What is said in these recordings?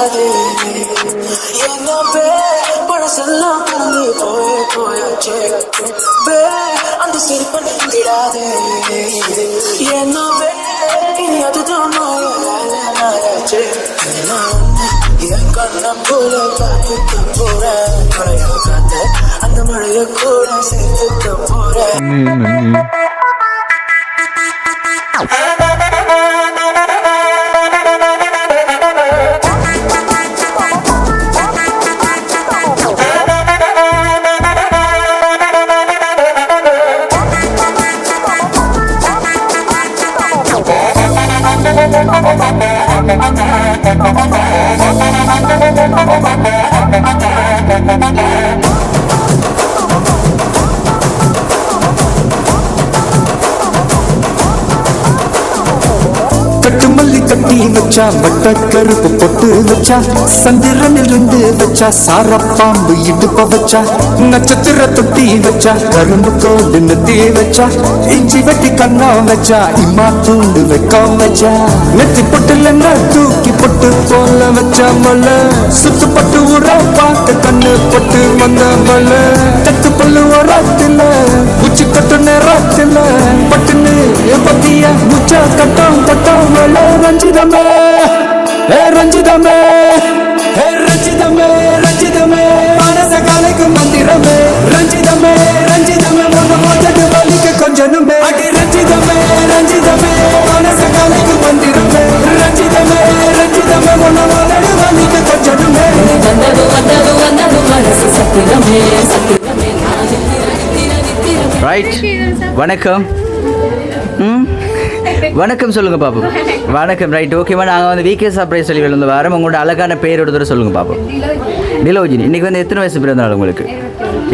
விடாதே என்ன பே பழசெல்லாம் கலந்து போயாச்சே பே அந்த சிரிப்பை விடாதே என்ன பே இனி அதுதான் நாயாச்சே என் கண்ணம் போல பார்த்துக்க போறேன் மழைய காத்த அந்த மழைய கூட சேர்த்துக்க போறேன் கட்டுமல்லி கட்டி வச்சா வட்ட கருப்பு பொட்டு வச்சா சந்திரனில் இருந்து வச்சா சாரப்பாம்பு இடுப்ப வச்சா நட்சத்திர தொட்டி வச்சா கரும்பு கோடு நெத்தி வச்சா இஞ்சி வெட்டி கண்ணா வச்சா இம்மா தூண்டு வைக்கம் வச்சா நெத்தி பொட்டுல தூக்கி பொட்டு போல வச்சா மல சுத்து பட்டு ஊற பார்த்து கண்ணு பொட்டு வந்த மல தத்து பல்லு ஓரத்துல உச்சி கட்டு நேரத்துல பட்டுன்னு பத்திய முச்சா கட்டம் கட்டம் ரஞ்சிதமே ரஞ்சிதமே ரஞ்சிதமே ரஞ்சிதமே மனச காலைக்கு மந்திரமே ரஞ்சிதமே ரஞ்சிதமே ஒன்று மோதட்டு வலிக்கு கொஞ்சனுமே அடி ரஞ்சிதமே ரஞ்சிதமே மனச காலைக்கு மந்திரமே ரஞ்சிதமே ரஞ்சிதமே ஒன்று மோதட்டு வலிக்கு கொஞ்சனுமே வந்தது வந்தது வந்தது மனசு சத்திரமே சத்திரமே ரைட் வணக்கம் வணக்கம் சொல்லுங்கள் பாப்போம் வணக்கம் ரைட் ஓகேவா நாங்கள் வந்து வீக்கே சர்ப்ரைஸ் சொல்லி வந்து வரோம் உங்களோட அழகான பேர் எடுத்துகிற சொல்லுங்கள் பாப்போம் நிலோஜினி இன்றைக்கி வந்து எத்தனை வயசு பிறந்தநாள் உங்களுக்கு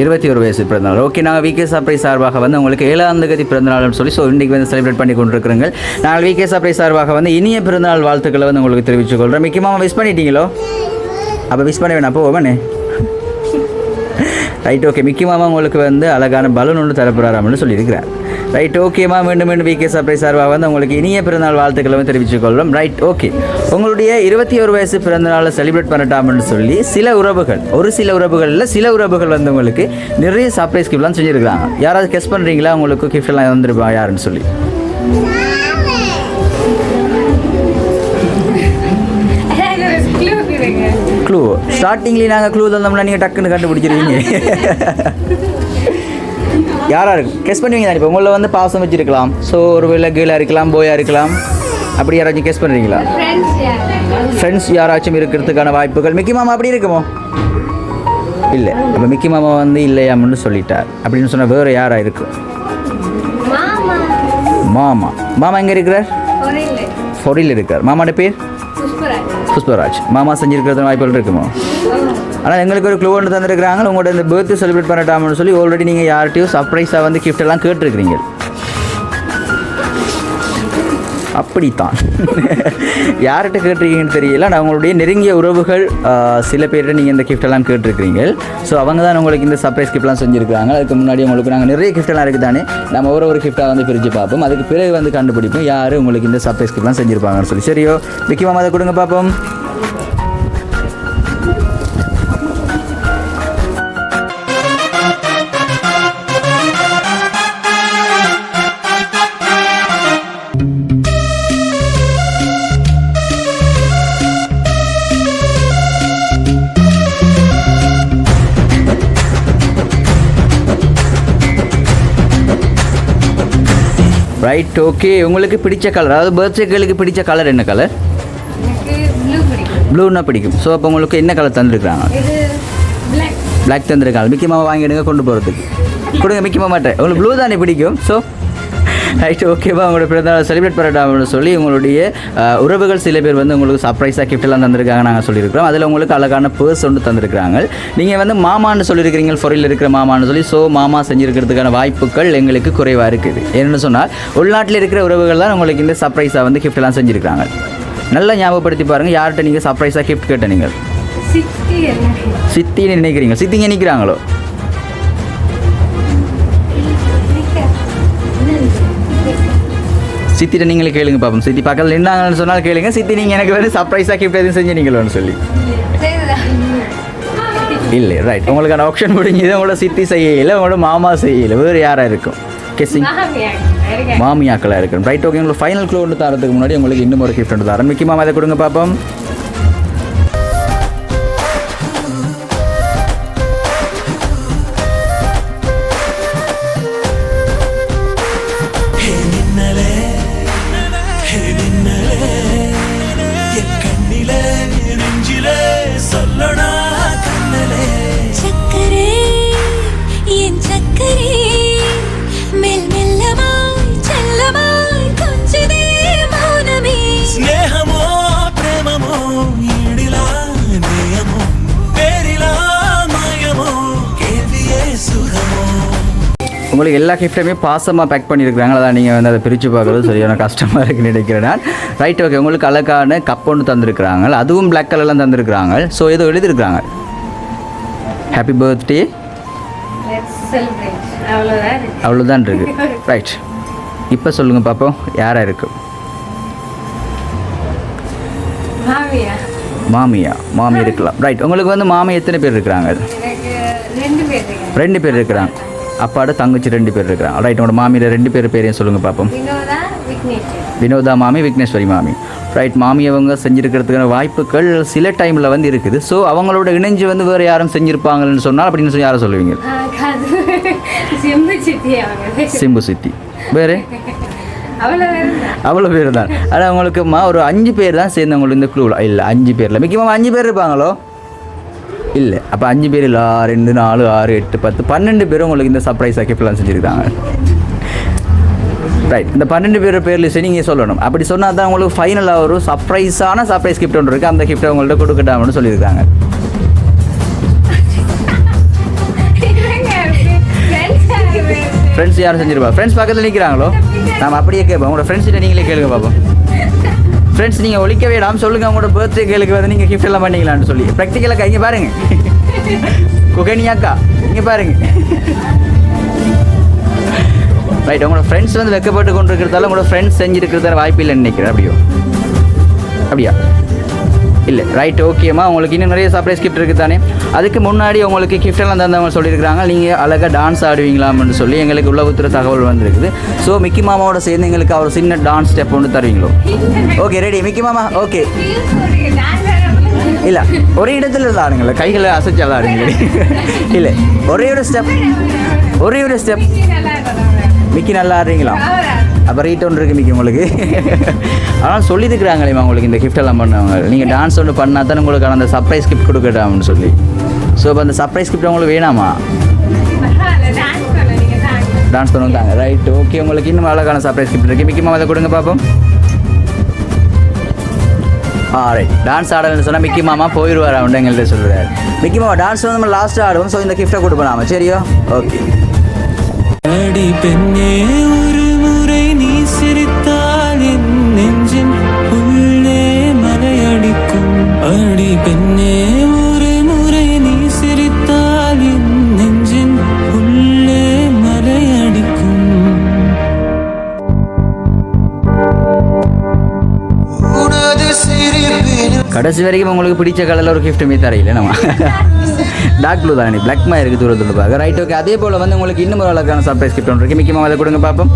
21 வயசு பிறந்தநாள் ஓகே நாங்கள் வீக்கே சர்ப்ரைஸ் சார்பாக வந்து உங்களுக்கு 7ஆம் தேதி பிறந்தநாள்னு சொல்லி ஸோ இன்றைக்கி வந்து செலிப்ரேட் பண்ணி கொண்டிருக்கிறோங்க நாங்கள் வீக்கே சர்ப்ரைஸ் சார்பாக வந்து இனிய பிறந்தநாள் வாழ்த்துக்களை வந்து உங்களுக்கு தெரிவித்துக் கொள்கிறோம் முக்கியமாக விஷ் பண்ணிட்டீங்களோ அப்போ விஷ் பண்ண வேணாம் அப்போ ஓவனே ரைட் ஓகே மிக்கி மாமா உங்களுக்கு வந்து அழகான பலூன் ஒன்று தரப்போறாராம்னு சொல்லியிருக்கிறேன் ரைட் ஓகேம்மா மீண்டும் மீண்டும் வீக்கே சர்ப்ரைஸ் சார்பாக வந்து உங்களுக்கு இனிய பிறந்தநாள் வாழ்த்துக்களை வந்து தெரிவித்துக் கொள்ளும் ரைட் ஓகே உங்களுடைய 21 வயசு பிறந்தநாளை செலிப்ரேட் பண்ணட்டாம்னு சொல்லி ஒரு சில உறவுகளில் சில உறவுகள் வந்து உங்களுக்கு நிறைய சர்ப்ரைஸ் கிஃப்ட்லாம் செஞ்சுருக்காங்க யாராவது கெஸ் பண்ணுறீங்களா உங்களுக்கு கிஃப்ட்லாம் வந்துருப்பா யாருன்னு சொல்லி க்ளூ ஸ்டார்டிங்லேயே நாங்கள் க்ளூ தந்தோம்னா நீங்கள் டக்குன்னு கண்டுபிடிச்சிருவீங்க யாராக இருக்கும் கெஸ் பண்ணுவீங்க தான் இப்போ உங்களை வந்து பாசம் வச்சுருக்கலாம் ஸோ ஒரு வேளை கேர்ளாக இருக்கலாம் போயாக இருக்கலாம் அப்படி யாராச்சும் கெஸ் பண்ணுறீங்களா ஃப்ரெண்ட்ஸ் யாராச்சும் இருக்கிறதுக்கான வாய்ப்புகள் மிக்கி மாமா அப்படி இருக்குமோ இல்லை அப்போ மிக்கி மாமா வந்து இல்லையாம்னு சொல்லிட்டார் அப்படின்னு சொன்னால் வேறு யாராக இருக்கும் மாமா எங்கே இருக்கிறார் ஃபொரில் இருக்கார் மாமாவோட பேர் புஷ்பராஜ் மாமா செஞ்சுருக்கிறது வாய்ப்புகள் இருக்குமோ ஆனால் எங்களுக்கு ஒரு க்ளூ ஒன்று தந்துருக்குறாங்க உங்களோட இந்த பர்த்டே செலிப்ரேட் பண்ணட்டாம்னு சொல்லி ஆல்ரெடி நீங்கள் யார்கிட்டையும் சர்ப்ரைஸாக வந்து கிஃப்ட் எல்லாம் கேட்டுருக்கிறீங்க அப்படித்தான் யார்கிட்ட கேட்டிருக்கீங்கன்னு தெரியல நான் உங்களுடைய நெருங்கிய உறவுகள் சில பேர்கிட்ட நீங்கள் இந்த கிஃப்டெல்லாம் கேட்டிருக்கிறீங்க ஸோ அவங்க தான் உங்களுக்கு இந்த சர்ப்ரைஸ் கிஃப்ட்லாம் செஞ்சுருக்காங்க அதுக்கு முன்னாடி உங்களுக்கு நாங்கள் நிறைய கிஃப்டெல்லாம் இருக்குது தானே நம்ம ஒரு கிஃப்ட்டாக வந்து பிரித்து பார்ப்போம் அதுக்கு பிறகு வந்து கண்டுபிடிப்போம் யார் உங்களுக்கு இந்த சர்ப்ரைஸ் கிஃப்ட்லாம் செஞ்சுருப்பாங்கன்னு சொல்லி சரியோ விக்கி மாமா அதை கொடுங்க பார்ப்போம் ரைட் ஓகே உங்களுக்கு பிடிச்ச கலர் அதாவது பர்த்டே கேர்ளுக்கு பிடிச்ச கலர் என்ன கலர் ப்ளூன்னா பிடிக்கும் ஸோ அப்போ உங்களுக்கு என்ன கலர் தந்துருக்குறாங்க பிளாக் தந்துருக்காங்க மிக்கி மாமா வாங்கிடுங்க கொண்டு போகிறதுக்கு கொடுங்க மிக்கி மாமாட்ட உங்களுக்கு ப்ளூ தானே பிடிக்கும் ஸோ ரைட் ஓகேவா உங்களோட பிறந்தநாள் செலிப்ரேட் பண்ணட்டாம்னு சொல்லி உங்களுடைய உறவுகள் சில பேர் வந்து உங்களுக்கு சர்ப்ரைஸாக கிஃப்ட்லாம் தந்திருக்காங்க நாங்கள் சொல்லியிருக்கிறோம் அதில் உங்களுக்கு அழகான பர்ஸ் ஒன்று தந்திருக்கிறாங்க நீங்கள் வந்து மாமான்னு சொல்லியிருக்கிறீங்க ஃபாரினில் இருக்கிற மாமான்னு சொல்லி ஸோ மாமா செஞ்சுருக்கிறதுக்கான வாய்ப்புகள் எங்களுக்கு குறைவாக இருக்குது என்னென்னு சொன்னால் உள்நாட்டில் இருக்கிற உறவுகள் தான் உங்களுக்கு இந்த சர்ப்ரைஸாக வந்து கிஃப்ட்லாம் செஞ்சுருக்காங்க நல்லா ஞாபகப்படுத்தி பாருங்கள் யார்கிட்ட நீங்கள் சர்ப்ரைஸாக கிஃப்ட் கேட்ட நீங்கள் சித்தின்னு நினைக்கிறீங்க சித்திங்க நிற்கிறாங்களோ சித்திட்ட நீங்களே கேளுங்க பார்ப்போம். சித்தி பக்கத்தில் நின்னாங்கன்னு சொன்னால் கேளுங்க. சித்தி நீங்கள் எனக்கு வந்து சர்ப்ரைஸாக கிஃப்ட் எதுவும் செஞ்சு நீங்களோன்னு சொல்லி இல்லை. ரைட், உங்களுக்கான ஆப்ஷன் முடிஞ்சது. உங்களோட சித்தி செய்யலை, உங்களோட மாமா செய்யலை, வேறு யாராக இருக்கும்? கெஸ்ஸிங் மாமியாக்களாக இருக்கும். Right, okay. உங்களுக்கு ஃபைனல் க்ளூ ஒன்று தரதுக்கு முன்னாடி உங்களுக்கு இன்னும் ஒரு கிஃப்ட் ஒன்று தரேன். மிக்கி மாமா அதை கொடுங்க பார்ப்போம். உங்களுக்கு எல்லா கிஃப்ட்டுமே பாசமாக பேக் பண்ணியிருக்கிறாங்க. அதான் நீங்கள் வந்து அதை பிரித்து பார்க்குறது சரியான கஷ்டமாக இருக்குன்னு நினைக்கிறேன் நான். Right, okay. உங்களுக்கு அழகான கப் ஒன்று தந்துருக்குறாங்க, அதுவும் பிளாக் கலர்லாம் தந்துருக்குறாங்க. ஸோ ஏதோ எழுதியிருக்கிறாங்க ஹாப்பி பர்த்டே, அவ்வளோதான் இருக்குது. ரைட், இப்போ சொல்லுங்கள் பார்ப்போம் யாராக இருக்கும்? மாமி இருக்கலாம். ரைட், உங்களுக்கு வந்து மாமி எத்தனை பேர் இருக்கிறாங்க? 2 பேர் இருக்கிறாங்க. அப்பாவோட தங்கச்சி 2 பேர் இருக்கிறாங்க. ரைட், உங்களோட மாமியோட 2 பேர் பேரையும் சொல்லுங்கள் பார்ப்போம். வினோதா மாமி, விக்னேஸ்வரி மாமி. ரைட், மாமி அவங்க செஞ்சுருக்கிறதுக்கான வாய்ப்புகள் சில டைமில் வந்து இருக்குது. ஸோ அவங்களோட இணைஞ்சு வந்து வேறு யாரும் செஞ்சுருப்பாங்கன்னு சொன்னால் அப்படின்னு சொல்லி யாரை சொல்லுவீங்க? சிம்பு சித்தி. வேறு அவ்வளோ பேர் தான். ஆனால் அவங்களுக்கு ஒரு 5 பேர் தான் சேர்ந்தவங்களுக்கு இந்த க்ளூவில். இல்லை, 5 பேரில் முக்கியமாக 5 பேர் இருப்பாங்களோ? இல்லை. அப்போ 5 பேர் இல்லை, 2, 4, 6, 8, 10, 12 பேரும் உங்களுக்கு இந்த சர்ப்ரைஸ் கிஃப்ட்லாம் செஞ்சுருக்காங்க. ரைட், இந்த 12 பேர் பேர் லிஸ்ட் நீங்கள் சொல்லணும். அப்படி சொன்னால் தான் உங்களுக்கு ஃபைனலாக ஒரு சர்ப்ரைஸ் கிஃப்ட் ஒன்று இருக்குது. அந்த கிஃப்ட்டை உங்கள்கிட்ட கொடுக்கட்டாம்னு சொல்லியிருக்காங்க. ஃப்ரெண்ட்ஸ் யாரும் செஞ்சுருப்பா? ஃப்ரெண்ட்ஸ் பக்கத்தில் நிற்கிறாங்களோ? நாம் அப்படியே கேட்போம். உங்களோட ஃப்ரெண்ட்ஸ்கிட்ட நீங்களே கேளுங்க பார்ப்போம். ஃப்ரெண்ட்ஸ் நீங்கள் ஒழிக்க வேடாம் சொல்லுங்கள். உங்களோட பர்த்டே கேளுக்கு வந்து நீங்கள் கிஃப்ட் எல்லாம் பண்ணிக்கலான்னு சொல்லி ப்ராக்டிக்கலாக இங்கே பாருங்கள். குகனியாக்கா இங்கே பாருங்கள். ரைட், உங்களோட ஃப்ரெண்ட்ஸ் வந்து வெக்கப்பட்டு கொண்டு இருக்கிறதால உங்களோட ஃப்ரெண்ட்ஸ் செஞ்சுருக்கிறதால வாய்ப்பு இல்லைன்னு நினைக்கிறேன். அப்படியா? இல்லை. ரைட், ஓகேம்மா. உங்களுக்கு இன்னும் நிறைய சர்ப்ரைஸ் கிஃப்ட் இருக்குது தானே. அதுக்கு முன்னாடி உங்களுக்கு கிஃப்டெல்லாம் தந்தவங்க சொல்லியிருக்கிறாங்க நீங்கள் அழகாக டான்ஸ் ஆடுவீங்களாம்னு சொல்லி எங்களுக்கு உளவுத்துறை தகவல் வந்துருக்குது. ஸோ மிக்கி மாமாவோட சேர்ந்து எங்களுக்கு அவர் சின்ன டான்ஸ் ஸ்டெப் ஒன்று தருவீங்களோ? ஓகே, ரெடி மிக்கி மாமா. ஓகே, இல்லை ஒரே இடத்துல இருந்தால் ஆடுங்கள, கைகளை அசைச்சால் ஆடுங்க. இல்லை, ஒரே ஒரு ஸ்டெப். மிக்கி நல்லா ஆடுறீங்களா? அப்போ ரீட் ஒன்று இருக்குது மிக்கி உங்களுக்கு. ஆனால் சொல்லியிருக்கிறாங்களேம்மா உங்களுக்கு இந்த கிஃப்டெல்லாம் பண்ணுவாங்க. நீங்கள் டான்ஸ் ஒன்று பண்ணால் தான் உங்களுக்கான அந்த சர்ப்ரைஸ் கிஃப்ட் கொடுக்கட்டாம்னு சொல்லி. ஸோ இப்போ அந்த சர்ப்ரைஸ் கிஃப்ட் உங்களுக்கு வேணாமா? டான்ஸ் பண்ண வந்தாங்க. Right, okay. உங்களுக்கு இன்னும் அழகான சர்ப்ரைஸ் கிஃப்ட் இருக்குது. மிக்கி மாமா அதை கொடுங்க பார்ப்போம். ரைட், டான்ஸ் ஆடலன்னு சொன்னால் மிக்கி மாமா போயிடுவார் அவன் எங்கள்கிட்ட சொல்கிறார். மிக்கி மாமா டான்ஸ் வந்து நம்ம லாஸ்ட்டாக ஆடுவோம். ஸோ இந்த கிஃப்ட்டை கொடுப்போம் நாம. சரியா? ஓகே. அடி பெண்ணே, ஒரு முறை நீ சிரித்தால் என் நெஞ்சின் உள்ளே மலையடிக்கும். அடி பெண்ணே, ஒரு முறை நீ சிரித்தால் என் நெஞ்சின் உள்ளே மலையடிக்கும். கடைசி வரைக்கும் உங்களுக்கு பிடிச்ச கலரில் ஒரு கிஃப்ட்டுமே தரையில நம்ம டார்க் ப்ளூ தானே, பிளாக் மாதிரி இருக்குது தூரத்தில் பார்க்க. Right, okay. அதே போல் வந்து உங்களுக்கு இன்னும் ஒரு அழகான சர்ப்ரைஸ் கிஃப்ட் ஒன்று இருக்குது. மிக்கி மாமா அதை கொடுங்க பார்ப்போம்.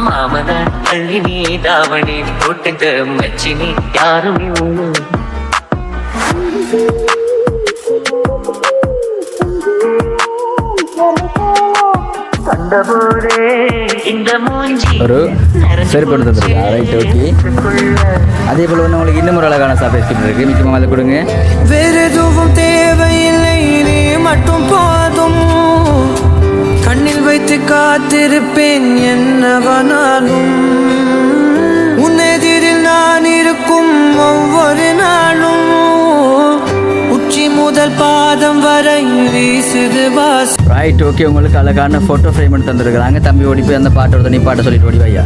மாமனார் அள்ளி நீ தாவணி போட்டுட்டு மச்சி நீ யாரும் ஒரு சரிப்படுத்திருக்கா. Right, okay. அதே போல் வந்து உங்களுக்கு இன்னும் ஒரு அழகான சர்ப்ரைஸ் கிஃப்ட் இருக்குது. மிக்கி மாமா அதை கொடுங்க. வேறு எதுவும் தேவையில்லை, நீ மட்டும் போதும். கண்ணில் வைத்து காத்திருப்பேன் என்னவனாலும். உன்னெதிரில் நான் இருக்கும் ஒவ்வொரு நாளும். உச்சி முதல் பாதம் வரை வீசுது வாசம். Right, okay. உங்களுக்கு அழகான ஃபோட்டோ ஃப்ரேம் எடுத்து தந்துருக்குறாங்க. தம்பி ஓடி போய் அந்த பாட்டோட நீ பாட்டை சொல்லிட்டு ஓடி வையா.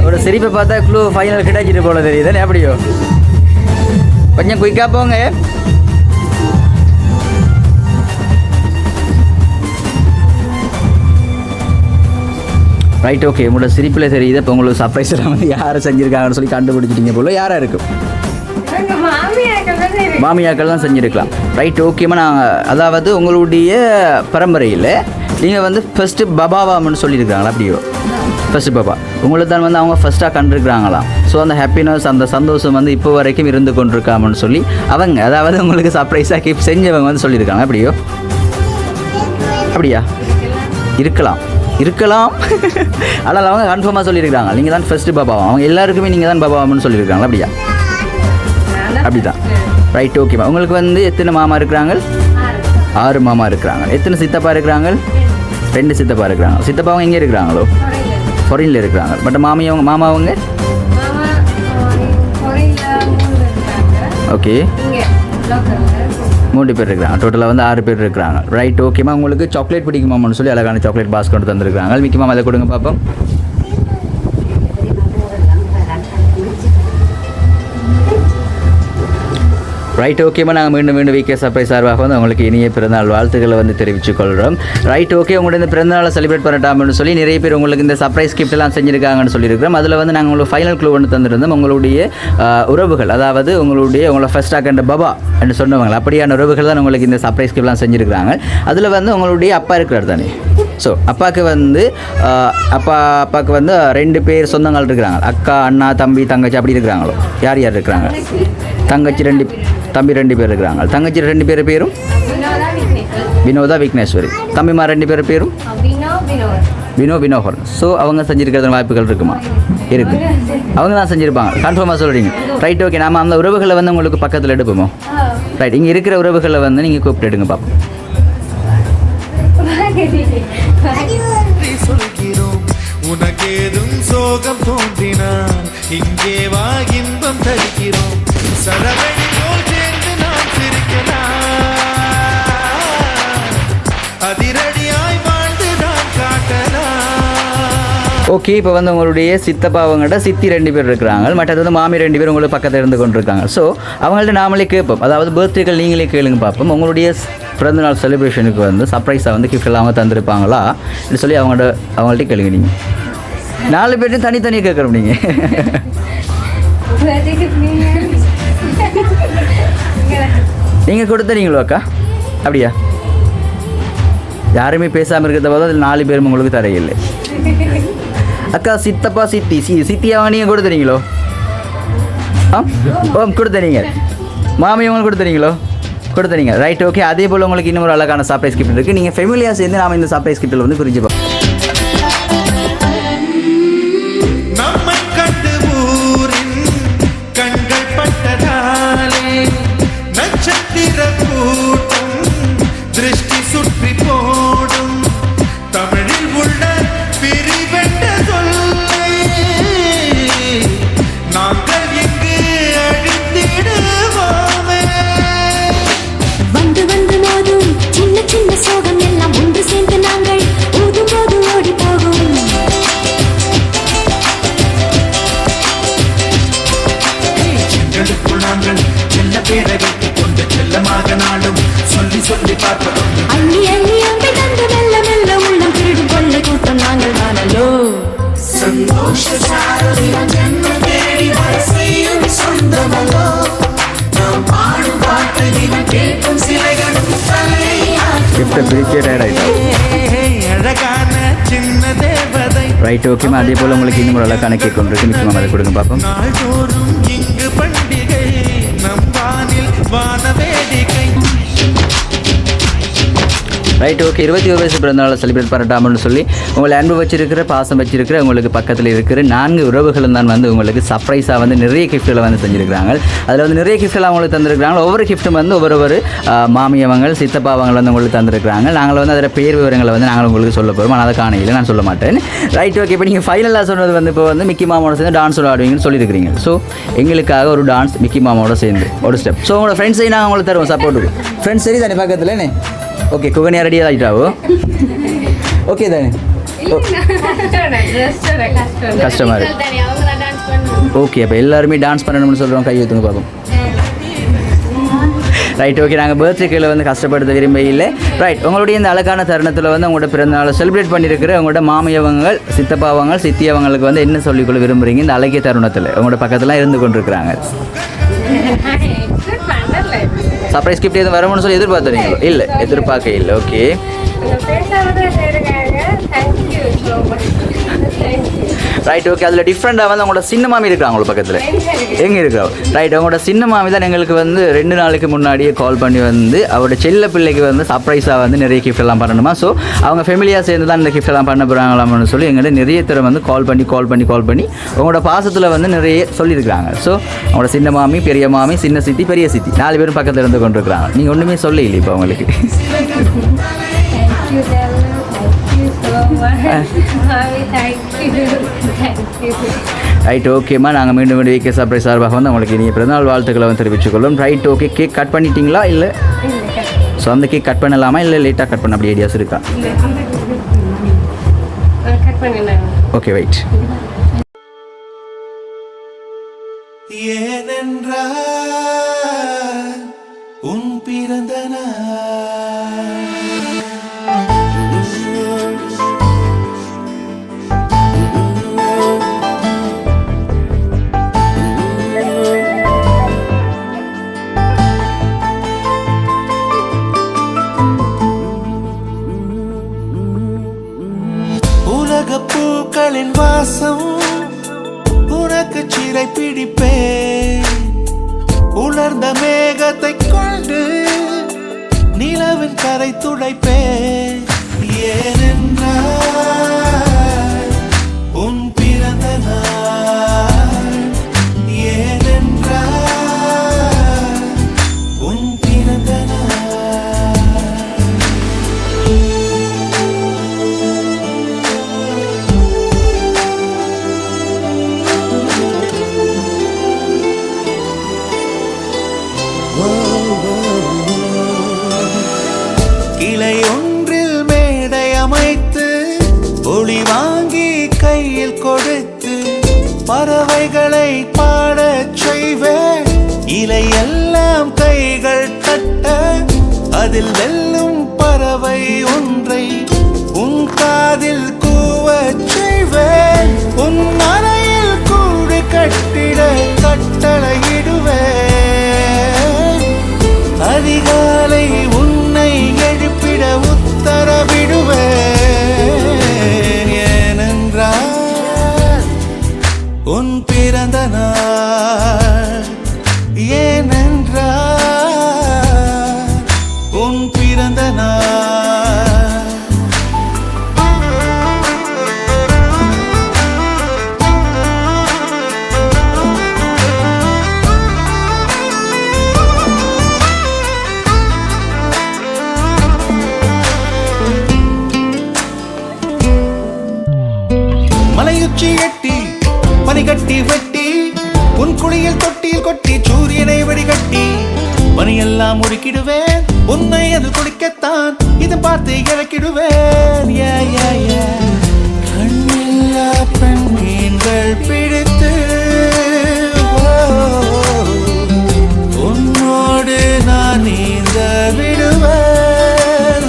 ஒரு சிரிப்பை பார்த்தா க்ளூ ஃபைனல் கிடைச்சிட்டு போல தெரியுது. எப்படியோ கொஞ்சம் குயிக்காக போங்க. Right, okay. உங்களோட சிரிப்பில் தெரியுது. இப்போ உங்களுக்கு சர்ப்ரைஸ் எல்லாம் வந்து யாரை செஞ்சுருக்காங்கன்னு சொல்லி கண்டுபிடிச்சிட்டீங்க போல. யாராக இருக்கும்? மாமியாக்கள் தான் செஞ்சுருக்கலாம். ரைட், ஓகேம்மா. நாங்கள் அதாவது உங்களுடைய பரம்பரையில் நீங்கள் வந்து ஃபஸ்ட்டு பபாவாமன்னு சொல்லியிருக்காங்களா? அப்படியோ ஃபஸ்ட்டு பாபா உங்களுக்கு தான் வந்து அவங்க ஃபஸ்ட்டாக கண்டிருக்கிறாங்களாம். ஸோ அந்த ஹாப்பினஸ், அந்த சந்தோஷம் வந்து இப்போ வரைக்கும் இருந்து கொண்டிருக்காமன்னு சொல்லி அவங்க, அதாவது உங்களுக்கு சர்ப்ரைஸாக கீப் செஞ்சவங்க வந்து சொல்லியிருக்காங்க. அப்படியா? இருக்கலாம். ஆனால் அவங்க கன்ஃபார்மாக சொல்லியிருக்காங்க நீங்கள் தான் ஃபஸ்ட்டு பாபாவா. அவங்க எல்லாருக்குமே நீங்கள் தான் பாபாவாமன்னு சொல்லியிருக்காங்களா? அப்படிதான். ரைட், ஓகேம்மா. உங்களுக்கு வந்து எத்தனை மாமா இருக்கிறாங்க? 6 மாமா இருக்கிறாங்க. எத்தனை சித்தப்பா இருக்கிறாங்க? 2 சித்தப்பா இருக்கிறாங்க. சித்தப்பா அவங்க எங்கே இருக்கிறாங்களோ? ஃபாரினில் இருக்கிறாங்க. பட் மாமா அவங்க ஓகே 3 பேர் இருக்கிறாங்க. டோட்டலாக வந்து 6 பேர் இருக்கிறாங்க. ரைட், ஓகேம்மா. உங்களுக்கு சாக்லேட் பிடிக்குமான்னு சொல்லி அழகான சாக்லேட் பாஸ் கொண்டு தந்துருக்காங்க. மிக்கி மாமா அதை கொடுங்க பார்ப்போம். ரைட், ஓகேம்மா. நாங்கள் மீண்டும் வீக்கே சர்ப்ரைஸ் சார்பாக வந்து உங்களுக்கு இனிய பிறந்தநாள் வாழ்த்துக்களை வந்து தெரிவித்துக் கொள்கிறோம். Right, okay. உங்களோட இந்த பிறந்தநாளை செலிப்ரேட் பண்ணட்டாம்னு சொல்லி நிறைய பேர் உங்களுக்கு இந்த சர்ப்ரைஸ் கிஃப்ட்லாம் செஞ்சுருக்காங்கன்னு சொல்லியிருக்கிறோம். அதில் வந்து நாங்கள் உங்களுக்கு ஃபைனல் க்ளூ ஒன்று தந்திருந்தோம். உங்களுடைய உறவுகள், அதாவது உங்களை ஃபஸ்ட்டாக கண்ட பாபா என்று சொன்னவங்க, அப்படியான உறவுகள் தான் உங்களுக்கு இந்த சர்ப்ரைஸ் கிஃப்ட்லாம் செஞ்சுருக்காங்க. அதில் வந்து உங்களுடைய அப்பா இருக்கிறார் தானே? ஸோ அப்பாவுக்கு வந்து அப்பாவுக்கு வந்து 2 பேர் சொந்தங்கள் இருக்கிறாங்க. அக்கா, அண்ணா, தம்பி, தங்கச்சி அப்படி இருக்கிறாங்களோ? யார் இருக்கிறாங்க? தங்கச்சி 2, தம்பி 2 பேர் இருக்கிறாங்க. தங்கச்சி 2 பேர் பேரும் வினோதா, விக்னேஸ்வரி. தம்பிமா 2 பேர் பேரும் வினோகர். ஸோ அவங்க செஞ்சுருக்கிறது வாய்ப்புகள் இருக்குமா? இருக்கு. அவங்க தான் செஞ்சுருப்பாங்க. கன்ஃபார்மாக சொல்கிறீங்க. Right, okay. நாம் அந்த உறவுகளை வந்து உங்களுக்கு பக்கத்தில் எடுப்போமோ? ரைட், இங்கே இருக்கிற உறவுகளை வந்து நீங்கள் கூப்பிட்டு எடுங்க பார்ப்போம். உனக்கேதும் சோகம் தோன்றினான் இங்கே வா இன்பம் தருகிறோம் சரவணி போல் சேர்ந்து நாம் சிரிக்கலாம் அதிரடியாய் வாழ்ந்துதான் காட்டலாம். ஓகே, இப்போ வந்து உங்களுடைய சித்தப்பாவங்கள்ட்ட சித்தி 2 பேர் இருக்கிறாங்க. மற்றது வந்து மாமி 2 பேர் உங்களுக்கு பக்கத்தில் இருந்து கொண்டிருக்காங்க. ஸோ அவங்கள்ட்ட நாமளே கேட்போம். அதாவது பர்த்டேக்கள் நீங்களே கேளுங்க பார்ப்போம். உங்களுடைய பிறந்தநாள் செலிப்ரேஷனுக்கு வந்து சர்ப்ரைஸாக வந்து கிஃப்ட் எல்லாம் அவங்க தந்துருப்பாங்களா இல்லை சொல்லி அவங்கள்ட்ட கேளுங்க. நீங்கள் 4 பேர்ட்டும் தனித்தனியாக கேட்குறோம். நீங்கள் கொடுத்துறீங்களோ அக்கா? அப்படியா? யாருமே பேசாமல் இருக்கிறத போது அதில் 4 பேரும் உங்களுக்கு தரையில்லை. அக்கா, சித்தப்பா, சித்தியாவை நீங்கள் கொடுத்துறீங்களோ? கொடுத்துறீங்க. மாமி உங்களுக்கு கொடுத்துறீங்களோ? கொடுத்துறீங்க. Right, okay. அதே போல் உங்களுக்கு இன்னும் ஒரு அழகான சர்ப்ரைஸ் கிஃப்ட் இருக்குது. நீங்கள் ஃபேமிலியாக சேர்ந்து நாம் இந்த சர்ப்ரைஸ் கிஃப்ட்டில் வந்து புரிஞ்சுப்போம். நம்மை கண்டு ஊரின் கண்கள் பட்டதாலே நட்சத்திர கூட்டம் திருஷ்டி சுற்றி போடும் தமிழில் உள்ள பிரிவென்ற சொல்லை நாங்கள் இங்கு அழித்திடுவோமே. வந்து வந்து மோதும் சின்ன சின்ன சோகம் எல்லாம் ஒன்று சேர்ந்து நாங்கள் ஊதும் போது ஓடி போகும். எங்களுக்குள் நாங்கள் செல்ல பேரை வைத்துக் கொண்டு செல்லமாக நாளும் சொல்லி சொல்லி பார்ப்பதும் அள்ளி அள்ளி அம்பை தந்து மெல்ல மெல்ல உள்ளம் திருடும் கொள்ளை கூட்டம் நாங்கள் தானல்லோ. சந்தோஷ ஜன்ம தேடி வர செய்யும் சொந்தமல்லோ நாம் பாடும் பாட்டு தினம் கேட்கும் சிலைகளும் கிஃப்ட்டை பிரிக்க ஆகிட்டோம். அழகான சின்ன தேவதை. ரைட், ஓகேம்மா. அதே போல் உங்களுக்கு இன்னும் ஒரு அழகான கேக் ஒன்று இருக்குது. நிச்சயமாக அதை கொடுங்க பார்ப்போம். நாள்தோறும் இங்கு பண்டிகை நம் வானில் வான வேடிக்கை. Right, okay. 21 வயசு பிறந்தநாளை செலிப்ரேட் பண்ணட்டாம்னு சொல்லி உங்களை அன்பு வச்சிருக்கிற, பாசம் வச்சிருக்கிற உங்களுக்கு பக்கத்தில் இருக்கிற 4 உறவுகளும் தான் வந்து உங்களுக்கு சர்ப்ரைஸாக வந்து நிறைய கிஃப்ட்களை வந்து செஞ்சுருக்கிறாங்க. அதில் வந்து நிறைய கிஃப்ட்லாம் அவங்களுக்கு தந்துருக்காங்க. ஒவ்வொரு கிஃப்ட்டும் வந்து ஒவ்வொரு மாமியவங்கள், சித்தப்பாவங்கள் வந்து உங்களுக்கு தந்துருக்காங்க. நாங்கள் வந்து அதில் பேர் விவரங்களை வந்து நாங்கள் உங்களுக்கு சொல்ல போகிறோம். ஆனால் அதை காணையில் நான் சொல்ல மாட்டேன். Right, okay. இப்போ நீங்கள் ஃபைனலாக சொன்னது வந்து இப்போ வந்து மிக்கி மாமாவோட சேர்ந்து டான்ஸ் ஆடுவீங்கன்னு சொல்லியிருக்கிறீங்க. ஸோ எங்களுக்காக ஒரு டான்ஸ் மிக்கி மாமாவோட சேர்ந்து ஒரு ஸ்டெப். ஸோ உங்களோட ஃப்ரெண்ட்ஸையும் நாங்கள் உங்களுக்கு தருவோம் சப்போர்ட்டுக்கு. ஃப்ரெண்ட்ஸ் சரி தானே பக்கத்துலண்ணே? ஓகே, குகனியா ரெடியாக ஆகிட்டாவோ? ஓகே தானே? கஷ்டமாக இருக்கு. ஓகே, அப்போ எல்லாருமே டான்ஸ் பண்ணணும்னு சொல்கிறோம். கை ஊற்றுங்க பார்ப்போம். Right okay. நாங்கள் பர்த்டேக்கில் வந்து கஷ்டப்படுத்த விரும்ப இல்லை. ரைட், உங்களுடைய இந்த அழகான தருணத்தில் வந்து உங்களோட பிறந்தநாளை செலிப்ரேட் பண்ணியிருக்கிற உங்களோட மாமியவங்கள், சித்தப்பாவங்கள், சித்தியவங்களுக்கு வந்து என்ன சொல்லிக்கொள்ள விரும்புகிறீங்க இந்த அழகிய தருணத்தில் உங்களோட பக்கத்தில் இருந்து கொண்டிருக்கிறாங்க? சர்ப்ரைஸ் கிஃப்ட் எதுவும் வரும்னு சொல்லி எதிர்பார்த்தீங்களோ? இல்லை, எதிர்பார்க்க இல்லை. Okay right okay. அதில் டிஃப்ரெண்ட்டாக வந்து அவங்களோட சின்ன மாமி இருக்கிறாங்க உங்களோட பக்கத்தில். எங்கே இருக்கிறோம்? ரைட், அவங்களோட சின்ன மாமி தான் எங்களுக்கு வந்து 2 நாளுக்கு முன்னாடியே கால் பண்ணி வந்து அவரோட செல்ல பிள்ளைக்கு வந்து சர்ப்ரைஸாக வந்து நிறைய கிஃப்ட் எல்லாம் பண்ணணுமா. ஸோ அவங்க ஃபேமிலியாக சேர்ந்து தான் இந்த கிஃப்ட் எல்லாம் பண்ண போகிறாங்களாம்னு சொல்லி எங்கள்கிட்ட நிறைய தடவை வந்து கால் பண்ணி உங்களோட பாசத்தில் வந்து நிறைய சொல்லியிருக்கிறாங்க. ஸோ அவங்களோட சின்ன மாமி, பெரிய மாமி, சின்ன சித்தி, பெரிய சித்தி 4 பேரும் பக்கத்தில் இருந்து கொண்டிருக்கிறாங்க. நீங்கள் ஒன்றுமே சொல்ல இல்லை இப்போ அவங்களுக்கு. ரைட் ஓகேம்மா, நாங்கள் மீண்டும் வீக்கே சர்ப்ரைஸ் சார்பாக வந்து உங்களுக்கு இனிய பிறந்தநாள் வாழ்த்துக்களை வந்து தெரிவிச்சுக்கொள்ளும். Right okay. கேக் கட் பண்ணிட்டீங்களா? இல்லை ஸோ அந்த கேக் கட் பண்ணலாமா இல்லை லேட்டாக கட் பண்ண அப்படி ஐடியாஸ் இருக்கா? Okay wait. ஏனென்றால் உன் பிறந்த பூக்களின் வாசம் உனக்கு சிறை பிடிப்பேன். உலர்ந்த மேகத்தை கொண்டு நிலவின் கரை துடைப்பேன். ஏனென்றால் உன் பிறந்த நாள், ஏனென்றால் உன் பிறந்த கிளை ஒன்றில் மேடை அமைத்து ஒளி வாங்கி கையில் கொடுத்து பறவைகளை பாடச் செய்வேன். இலையெல்லாம் கைகள் தட்ட அதில் வெல்லும் பறவை ஒன்றை உன் காதில் கூவச் செய்வேன். உன் அறையில் கூடு கட்டிட கட்டளையிடுவேன். அதிகாலை உன்னை எழுப்பிட உத்தரவிடுவேன். ஏனென்றால் உன் பிறந்த நாள், ஏனென்றால் உன் பிறந்த நாள். மலையுச்சி எட்டி பனிகட்டி வெட்டி உன் குளியல் தொட்டியில் கொட்டி சூரியனை வடிகட்டி பனியெல்லாம் முறுக்கிடுவேன். உன்னை அது குளிக்கத்தான் இது பார்த்து இறக்கிடுவேன். கண்ணில்லா பெண் மீன்கள் பிடித்து உன்னோடு நான் நீந்த விடுவேன்.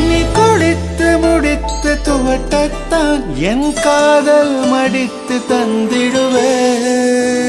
நீ குளித்து முடித்து துவட்டத்தான் என் காதல் மடித்து தந்திடுவேன்.